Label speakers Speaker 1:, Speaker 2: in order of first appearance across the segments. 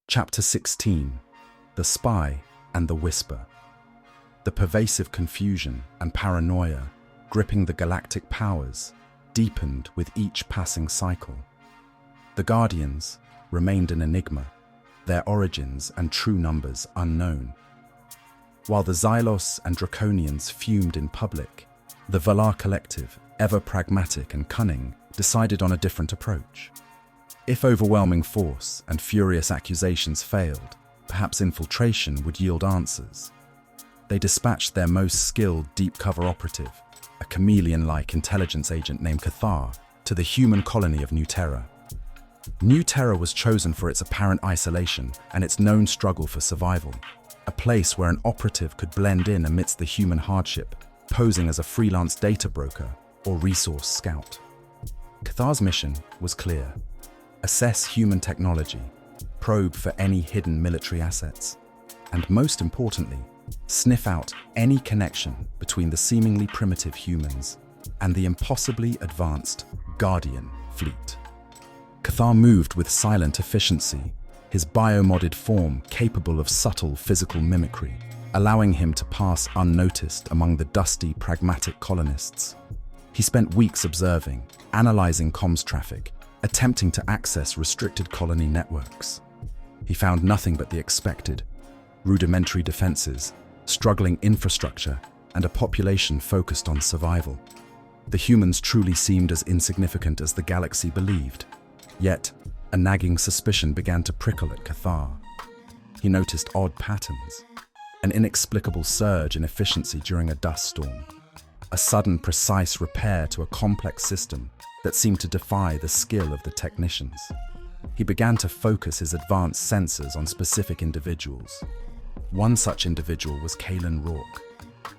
Speaker 1: Chapter 16: The Spy and the Whisper. The pervasive confusion and paranoia gripping the galactic powers deepened with each passing cycle. The Guardians remained an enigma, their origins and true numbers unknown. While the Xylos and Draconians fumed in public, the Valar collective, ever pragmatic and cunning, decided on a different approach. If overwhelming force and furious accusations failed, perhaps infiltration would yield answers. They dispatched their most skilled deep-cover operative, a chameleon-like intelligence agent named Cathar, to the human colony of New Terra. New Terra was chosen for its apparent isolation and its known struggle for survival, a place where an operative could blend in amidst the human hardship, posing as a freelance data broker or resource scout. Cathar's mission was clear: assess human technology, probe for any hidden military assets, and most importantly, sniff out any connection between the seemingly primitive humans and the impossibly advanced Guardian fleet. Cathar moved with silent efficiency, his biomodded form capable of subtle physical mimicry, allowing him to pass unnoticed among the dusty, pragmatic colonists. He spent weeks observing, analyzing comms traffic, attempting to access restricted colony networks. He found nothing but the expected: rudimentary defenses, struggling infrastructure, and a population focused on survival. The humans truly seemed as insignificant as the galaxy believed. Yet, a nagging suspicion began to prickle at Cathar. He noticed odd patterns: an inexplicable surge in efficiency during a dust storm, a sudden precise repair to a complex system that seemed to defy the skill of the technicians. He began to focus his advanced sensors on specific individuals. One such individual was Kaelen Rourke.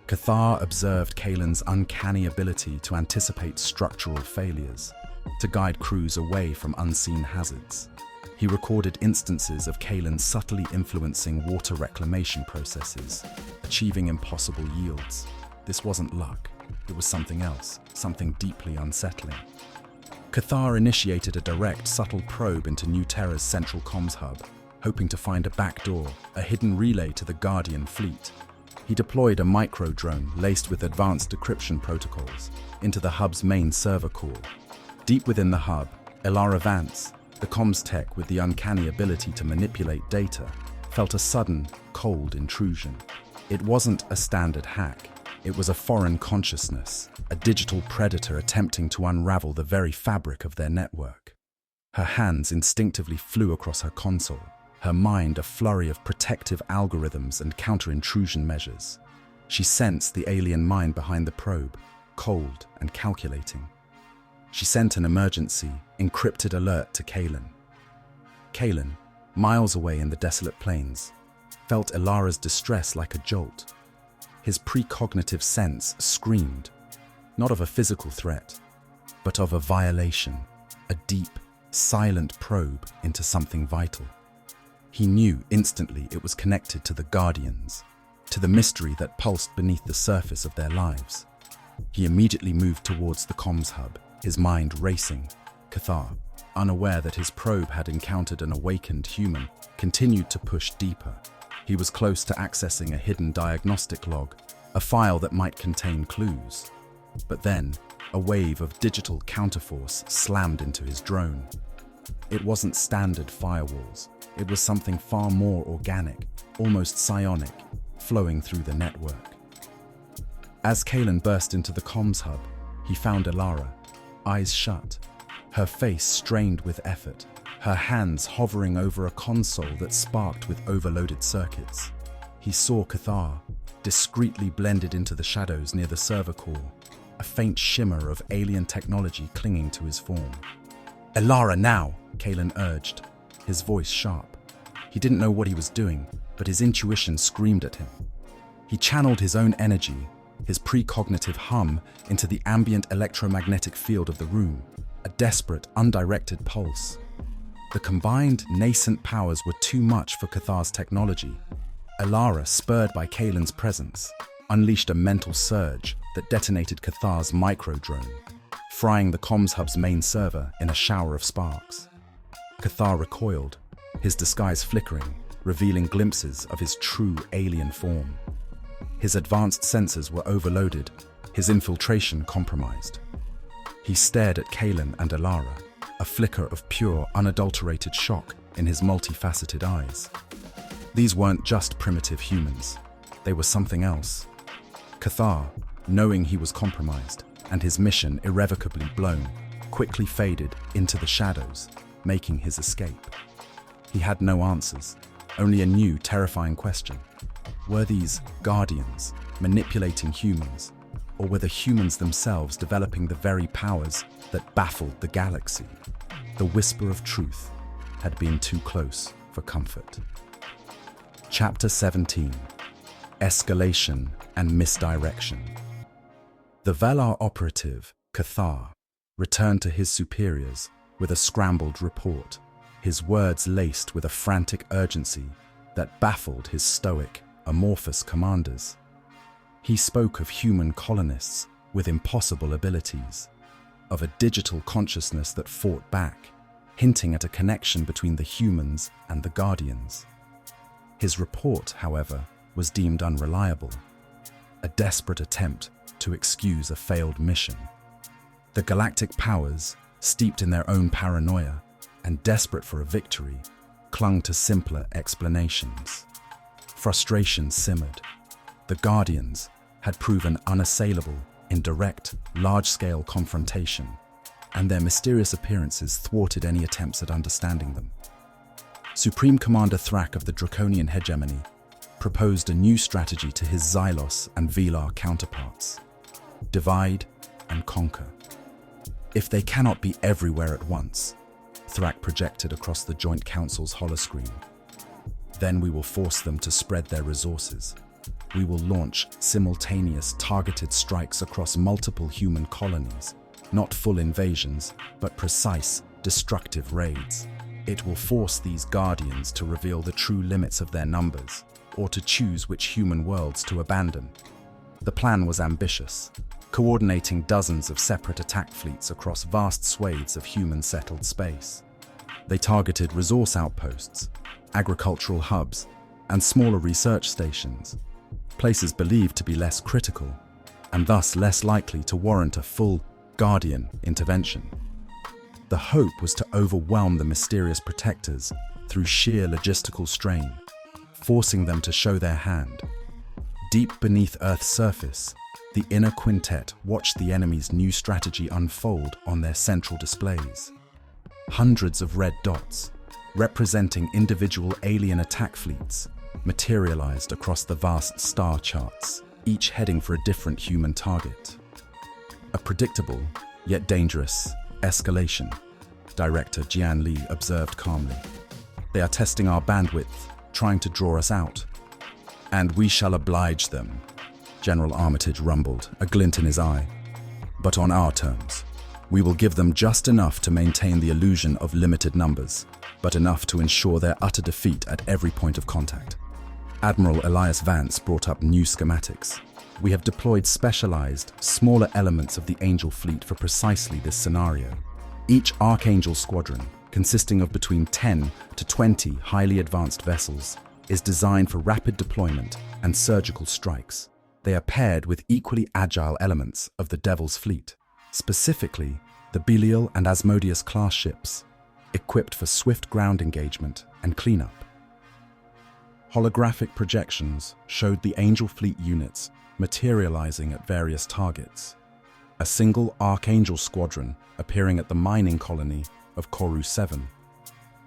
Speaker 1: Cathar observed Kaelen's uncanny ability to anticipate structural failures, to guide crews away from unseen hazards. He recorded instances of Kaelen subtly influencing water reclamation processes, achieving impossible yields. This wasn't luck. It was something else, something deeply unsettling. Cathar initiated a direct, subtle probe into New Terra's central comms hub, hoping to find a backdoor, a hidden relay to the Guardian fleet. He deployed a micro-drone laced with advanced decryption protocols into the hub's main server core. Deep within the hub, Elara Vance, the comms tech with the uncanny ability to manipulate data, felt a sudden, cold intrusion. It wasn't a standard hack. It was a foreign consciousness, a digital predator attempting to unravel the very fabric of their network. Her hands instinctively flew across her console, her mind a flurry of protective algorithms and counter-intrusion measures. She sensed the alien mind behind the probe, cold and calculating. She sent an emergency, encrypted alert to Kaelen. Kaelen, miles away in the desolate plains, felt Elara's distress like a jolt. His precognitive sense screamed, not of a physical threat, but of a violation, a deep, silent probe into something vital. He knew instantly it was connected to the Guardians, to the mystery that pulsed beneath the surface of their lives. He immediately moved towards the comms hub, his mind racing. Cathar, unaware that his probe had encountered an awakened human, continued to push deeper. He was close to accessing a hidden diagnostic log, a file that might contain clues. But then, a wave of digital counterforce slammed into his drone. It wasn't standard firewalls. It was something far more organic, almost psionic, flowing through the network. As Kaelen burst into the comms hub, he found Elara, eyes shut, her face strained with effort, her hands hovering over a console that sparked with overloaded circuits. He saw Cathar, discreetly blended into the shadows near the server core, a faint shimmer of alien technology clinging to his form. "Elara now!" Kaelen urged, his voice sharp. He didn't know what he was doing, but his intuition screamed at him. He channeled his own energy, his precognitive hum, into the ambient electromagnetic field of the room, a desperate, undirected pulse. The combined nascent powers were too much for Cathar's technology. Elara, spurred by Kaelen's presence, unleashed a mental surge that detonated Cathar's micro-drone, frying the comms hub's main server in a shower of sparks. Cathar recoiled, his disguise flickering, revealing glimpses of his true alien form. His advanced sensors were overloaded, his infiltration compromised. He stared at Kaelen and Elara, a flicker of pure, unadulterated shock in his multifaceted eyes. These weren't just primitive humans. They were something else. Cathar, knowing he was compromised and his mission irrevocably blown, quickly faded into the shadows, making his escape. He had no answers, only a new, terrifying question. Were these guardians manipulating humans, or were the humans themselves developing the very powers that baffled the galaxy? The whisper of truth had been too close for comfort. Chapter 17: Escalation and Misdirection. The Valar operative, Cathar, returned to his superiors with a scrambled report, his words laced with a frantic urgency that baffled his stoic, amorphous commanders. He spoke of human colonists with impossible abilities, of a digital consciousness that fought back, hinting at a connection between the humans and the Guardians. His report, however, was deemed unreliable, a desperate attempt to excuse a failed mission. The galactic powers, steeped in their own paranoia and desperate for a victory, clung to simpler explanations. Frustration simmered. The Guardians had proven unassailable in direct, large-scale confrontation, and their mysterious appearances thwarted any attempts at understanding them. Supreme Commander Thrak of the Draconian Hegemony proposed a new strategy to his Xylos and Velar counterparts: divide and conquer. If they cannot be everywhere at once, Thrak projected across the Joint Council's holoscreen, then we will force them to spread their resources. We will launch simultaneous targeted strikes across multiple human colonies, not full invasions, but precise, destructive raids. It will force these guardians to reveal the true limits of their numbers, or to choose which human worlds to abandon. The plan was ambitious, coordinating dozens of separate attack fleets across vast swathes of human-settled space. They targeted resource outposts, agricultural hubs, and smaller research stations, places believed to be less critical, and thus less likely to warrant a full Guardian intervention. The hope was to overwhelm the mysterious protectors through sheer logistical strain, forcing them to show their hand. Deep beneath Earth's surface, the inner quintet watched the enemy's new strategy unfold on their central displays. Hundreds of red dots, representing individual alien attack fleets, materialized across the vast star charts, each heading for a different human target. A predictable, yet dangerous, escalation, Director Jian Li observed calmly. They are testing our bandwidth, trying to draw us out. And we shall oblige them, General Armitage rumbled, a glint in his eye. But on our terms. We will give them just enough to maintain the illusion of limited numbers, but enough to ensure their utter defeat at every point of contact. Admiral Elias Vance brought up new schematics. We have deployed specialized, smaller elements of the Angel fleet for precisely this scenario. Each Archangel squadron, consisting of between 10 to 20 highly advanced vessels, is designed for rapid deployment and surgical strikes. They are paired with equally agile elements of the Devil's fleet, specifically the Belial and Asmodeus class ships, equipped for swift ground engagement and cleanup. Holographic projections showed the Angel fleet units materializing at various targets. A single Archangel squadron appearing at the mining colony of Koru 7,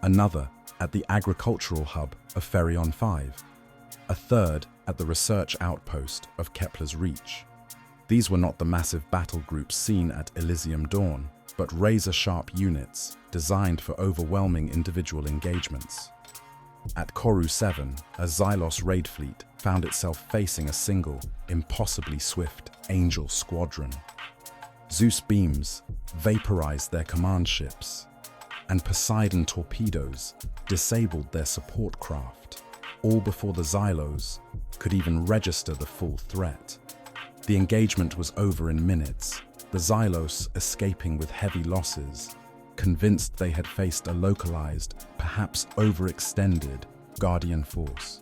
Speaker 1: another at the agricultural hub of Ferion 5, a third at the research outpost of Kepler's Reach. These were not the massive battle groups seen at Elysium Dawn, but razor-sharp units designed for overwhelming individual engagements. At Koru 7, a Xylos raid fleet found itself facing a single, impossibly swift Angel squadron. Zeus beams vaporized their command ships, and Poseidon torpedoes disabled their support craft, all before the Xylos could even register the full threat. The engagement was over in minutes, the Xylos escaping with heavy losses, convinced they had faced a localized, perhaps overextended, Guardian force.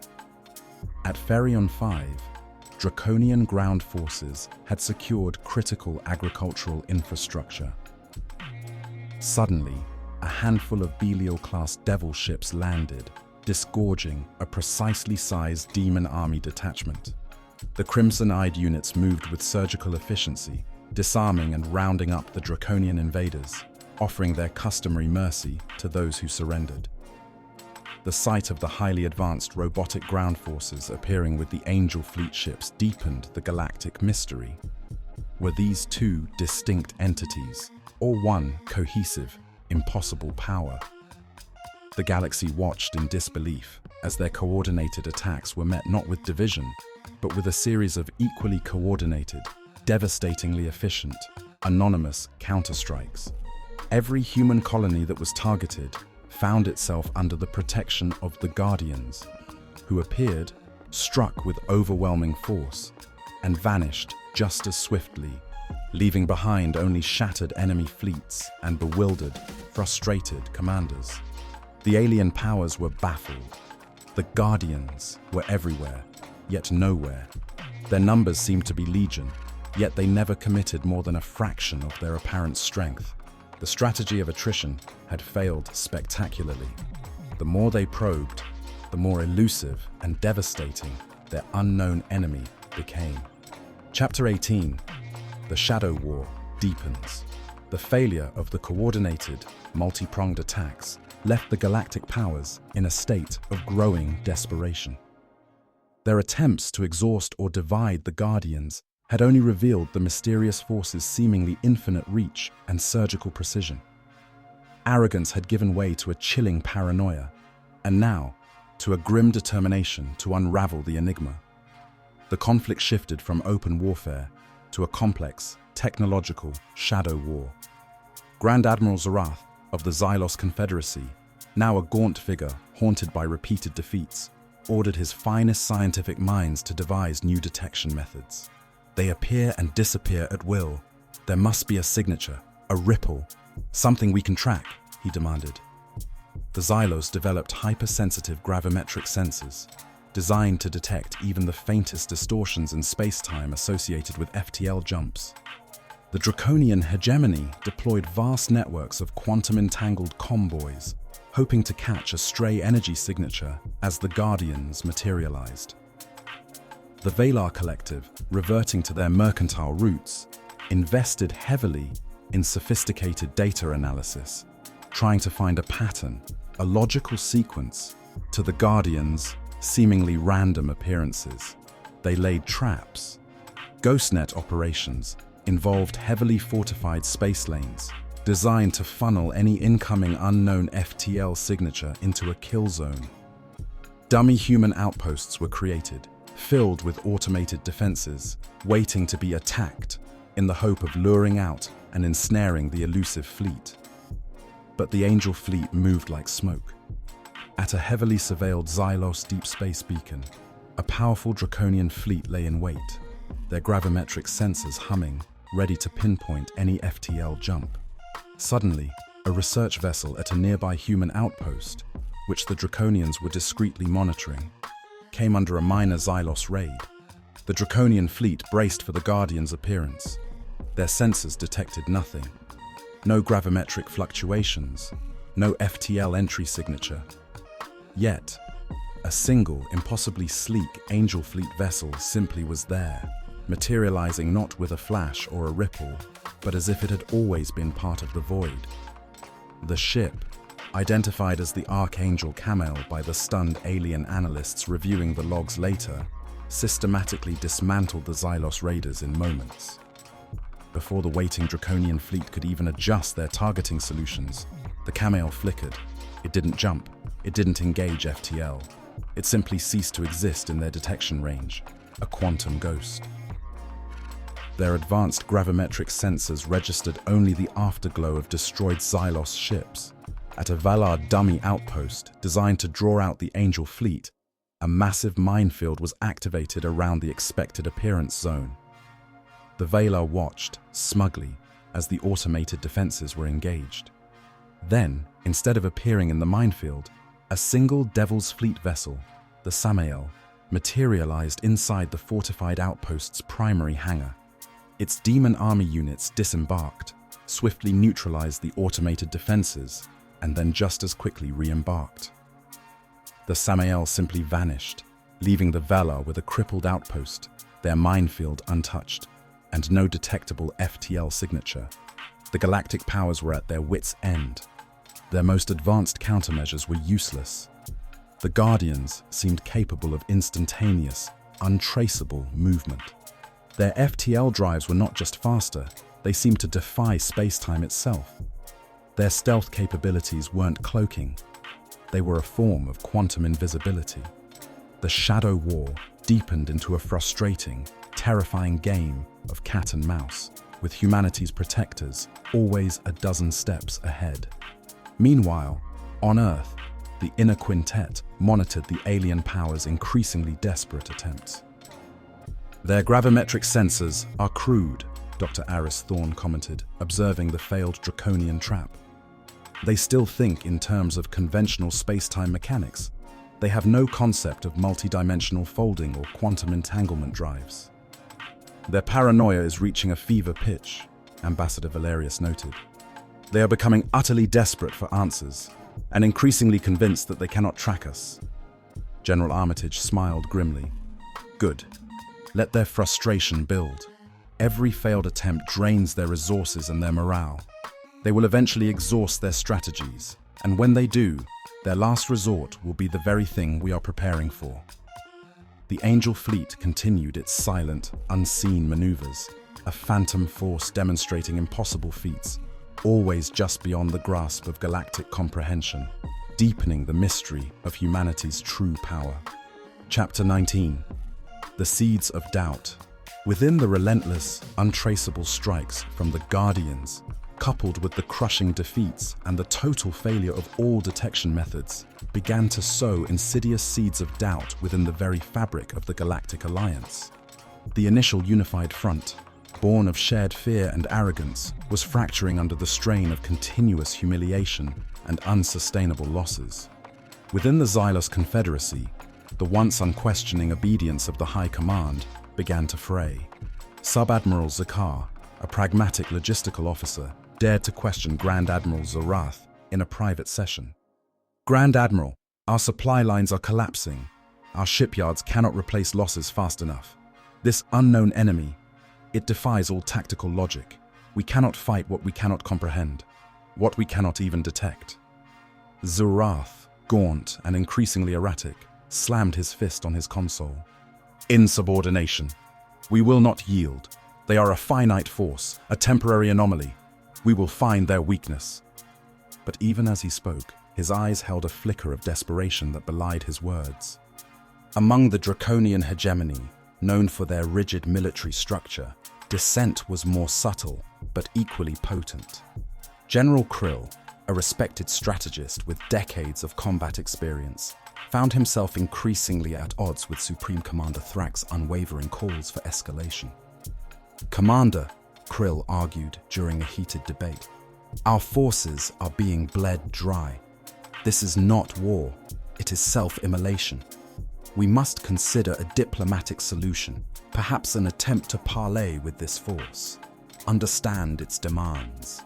Speaker 1: At Ferion 5, Draconian ground forces had secured critical agricultural infrastructure. Suddenly, a handful of Belial-class devil ships landed, disgorging a precisely sized demon army detachment. The crimson-eyed units moved with surgical efficiency, disarming and rounding up the Draconian invaders, offering their customary mercy to those who surrendered. The sight of the highly advanced robotic ground forces appearing with the Angel Fleet ships deepened the galactic mystery. Were these two distinct entities, or one cohesive, impossible power? The galaxy watched in disbelief as their coordinated attacks were met not with division, but with a series of equally coordinated, devastatingly efficient, anonymous counterstrikes. Every human colony that was targeted found itself under the protection of the Guardians, who appeared, struck with overwhelming force, and vanished just as swiftly, leaving behind only shattered enemy fleets and bewildered, frustrated commanders. The alien powers were baffled. The Guardians were everywhere, yet nowhere. Their numbers seemed to be legion, yet they never committed more than a fraction of their apparent strength. The strategy of attrition had failed spectacularly. The more they probed, the more elusive and devastating their unknown enemy became. Chapter 18. The Shadow War deepens. The failure of the coordinated, multi-pronged attacks left the galactic powers in a state of growing desperation. Their attempts to exhaust or divide the Guardians had only revealed the mysterious force's seemingly infinite reach and surgical precision. Arrogance had given way to a chilling paranoia, and now to a grim determination to unravel the enigma. The conflict shifted from open warfare to a complex, technological shadow war. Grand Admiral Zarath of the Xylos Confederacy, now a gaunt figure haunted by repeated defeats, ordered his finest scientific minds to devise new detection methods. They appear and disappear at will. There must be a signature, a ripple, something we can track, he demanded. The Xylos developed hypersensitive gravimetric sensors, designed to detect even the faintest distortions in space-time associated with FTL jumps. The Draconian hegemony deployed vast networks of quantum-entangled comboys, hoping to catch a stray energy signature as the Guardians materialized. The Valar Collective, reverting to their mercantile roots, invested heavily in sophisticated data analysis, trying to find a pattern, a logical sequence, to the Guardians' seemingly random appearances. They laid traps. GhostNet operations involved heavily fortified space lanes, designed to funnel any incoming unknown FTL signature into a kill zone. Dummy human outposts were created, filled with automated defenses, waiting to be attacked in the hope of luring out and ensnaring the elusive fleet. But the Angel Fleet moved like smoke. At a heavily surveilled Xylos deep space beacon, a powerful Draconian fleet lay in wait, their gravimetric sensors humming, ready to pinpoint any FTL jump. Suddenly, a research vessel at a nearby human outpost, which the Draconians were discreetly monitoring, came under a minor Xylos raid. The Draconian fleet braced for the Guardians' appearance. Their sensors detected nothing. No gravimetric fluctuations, no FTL entry signature. Yet, a single, impossibly sleek Angel Fleet vessel simply was there, materializing not with a flash or a ripple, but as if it had always been part of the void. The ship, identified as the Archangel Kaelen by the stunned alien analysts reviewing the logs later, systematically dismantled the Xylos raiders in moments. Before the waiting Draconian fleet could even adjust their targeting solutions, the Kaelen flickered. It didn't jump. It didn't engage FTL. It simply ceased to exist in their detection range, a quantum ghost. Their advanced gravimetric sensors registered only the afterglow of destroyed Xylos ships. At a Valar dummy outpost designed to draw out the Angel Fleet, a massive minefield was activated around the expected appearance zone. The Valar watched, smugly, as the automated defenses were engaged. Then, instead of appearing in the minefield, a single Devil's Fleet vessel, the Samael, materialized inside the fortified outpost's primary hangar. Its demon army units disembarked, swiftly neutralized the automated defenses, and then just as quickly re-embarked. The Samael simply vanished, leaving the Valar with a crippled outpost, their minefield untouched, and no detectable FTL signature. The Galactic powers were at their wits' end. Their most advanced countermeasures were useless. The Guardians seemed capable of instantaneous, untraceable movement. Their FTL drives were not just faster, they seemed to defy space-time itself. Their stealth capabilities weren't cloaking. They were a form of quantum invisibility. The Shadow War deepened into a frustrating, terrifying game of cat and mouse, with humanity's protectors always a dozen steps ahead. Meanwhile, on Earth, the inner quintet monitored the alien powers' increasingly desperate attempts. "Their gravimetric sensors are crude," Dr. Aris Thorne commented, observing the failed draconian trap. "They still think in terms of conventional space-time mechanics. They have no concept of multidimensional folding or quantum entanglement drives." "Their paranoia is reaching a fever pitch," Ambassador Valerius noted. "They are becoming utterly desperate for answers, and increasingly convinced that they cannot track us." General Armitage smiled grimly. "Good. Let their frustration build. Every failed attempt drains their resources and their morale. They will eventually exhaust their strategies, and when they do, their last resort will be the very thing we are preparing for." The Angel fleet continued its silent, unseen maneuvers, a phantom force demonstrating impossible feats, always just beyond the grasp of galactic comprehension, deepening the mystery of humanity's true power. Chapter 19. The Seeds of Doubt. Within the relentless, untraceable strikes from the Guardians, coupled with the crushing defeats and the total failure of all detection methods, began to sow insidious seeds of doubt within the very fabric of the Galactic Alliance. The initial unified front, born of shared fear and arrogance, was fracturing under the strain of continuous humiliation and unsustainable losses. Within the Xylos Confederacy, the once unquestioning obedience of the High Command began to fray. Sub-Admiral Zakar, a pragmatic logistical officer, dared to question Grand Admiral Zorath in a private session. "Grand Admiral, our supply lines are collapsing. Our shipyards cannot replace losses fast enough. This unknown enemy, it defies all tactical logic. We cannot fight what we cannot comprehend, what we cannot even detect." Zorath, gaunt and increasingly erratic, slammed his fist on his console. "Insubordination. We will not yield. They are a finite force, a temporary anomaly. We will find their weakness." But even as he spoke, his eyes held a flicker of desperation that belied his words. Among the draconian hegemony, known for their rigid military structure, dissent was more subtle, but equally potent. General Krill, a respected strategist with decades of combat experience, found himself increasingly at odds with Supreme Commander Thrax's unwavering calls for escalation. "Commander," Krill argued during a heated debate, "our forces are being bled dry. This is not war, it is self-immolation. We must consider a diplomatic solution, perhaps an attempt to parley with this force, understand its demands."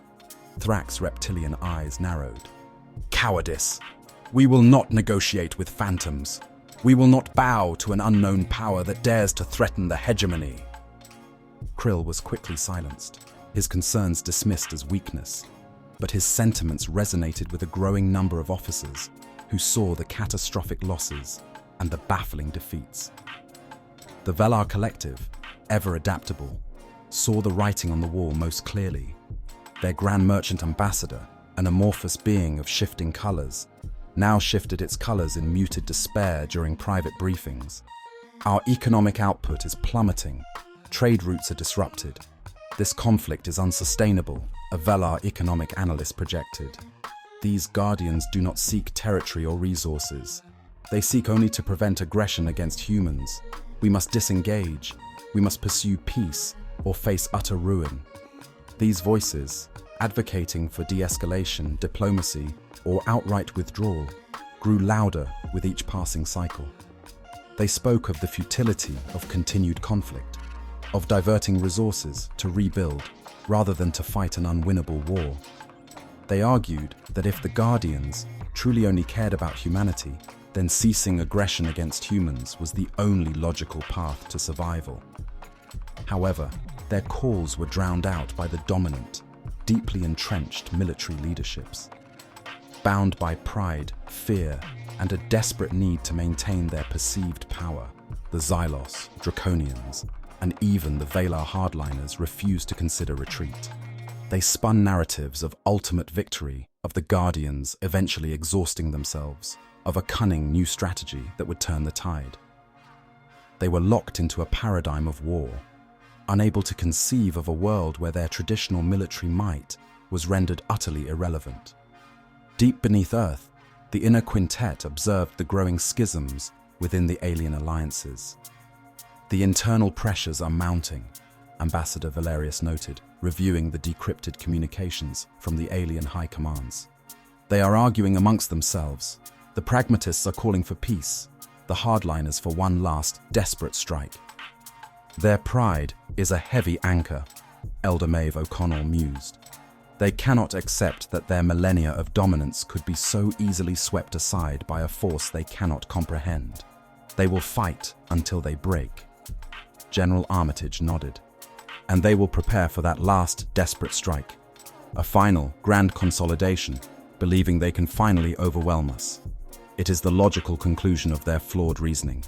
Speaker 1: Thrax's reptilian eyes narrowed. "Cowardice! We will not negotiate with phantoms. We will not bow to an unknown power that dares to threaten the hegemony." Krill was quickly silenced, his concerns dismissed as weakness, but his sentiments resonated with a growing number of officers who saw the catastrophic losses and the baffling defeats. The Valar Collective, ever adaptable, saw the writing on the wall most clearly. Their Grand Merchant Ambassador, an amorphous being of shifting colors, now shifted its colors in muted despair during private briefings. "Our economic output is plummeting. Trade routes are disrupted. This conflict is unsustainable," a Valar economic analyst projected. "These Guardians do not seek territory or resources. They seek only to prevent aggression against humans. We must disengage. We must pursue peace or face utter ruin." These voices, advocating for de-escalation, diplomacy, or outright withdrawal, grew louder with each passing cycle. They spoke of the futility of continued conflict, of diverting resources to rebuild rather than to fight an unwinnable war. They argued that if the Guardians truly only cared about humanity, then ceasing aggression against humans was the only logical path to survival. However, their calls were drowned out by the dominant, deeply entrenched military leaderships. Bound by pride, fear, and a desperate need to maintain their perceived power, the Xylos, Draconians, and even the Valar hardliners refused to consider retreat. They spun narratives of ultimate victory, of the Guardians eventually exhausting themselves, of a cunning new strategy that would turn the tide. They were locked into a paradigm of war, unable to conceive of a world where their traditional military might was rendered utterly irrelevant. Deep beneath Earth, the inner quintet observed the growing schisms within the alien alliances. The internal pressures are mounting, Ambassador Valerius noted, reviewing the decrypted communications from the alien high commands. They are arguing amongst themselves. The pragmatists are calling for peace, the hardliners for one last, desperate strike. Their pride is a heavy anchor, Elder Maeve O'Connell mused. They cannot accept that their millennia of dominance could be so easily swept aside by a force they cannot comprehend. They will fight until they break. General Armitage nodded. And they will prepare for that last desperate strike, a final, grand consolidation, believing they can finally overwhelm us. It is the logical conclusion of their flawed reasoning.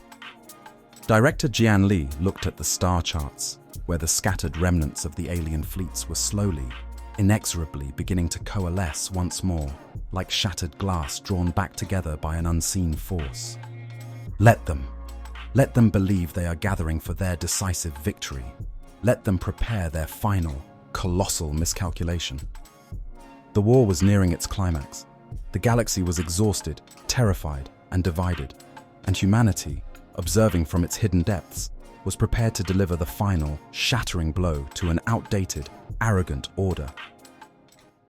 Speaker 1: Director Jian Li looked at the star charts, where the scattered remnants of the alien fleets were slowly, inexorably beginning to coalesce once more, like shattered glass drawn back together by an unseen force. Let them believe they are gathering for their decisive victory. Let them prepare their final, colossal miscalculation. The war was nearing its climax. The galaxy was exhausted, terrified, and divided, and humanity, observing from its hidden depths, was prepared to deliver the final, shattering blow to an outdated, arrogant order.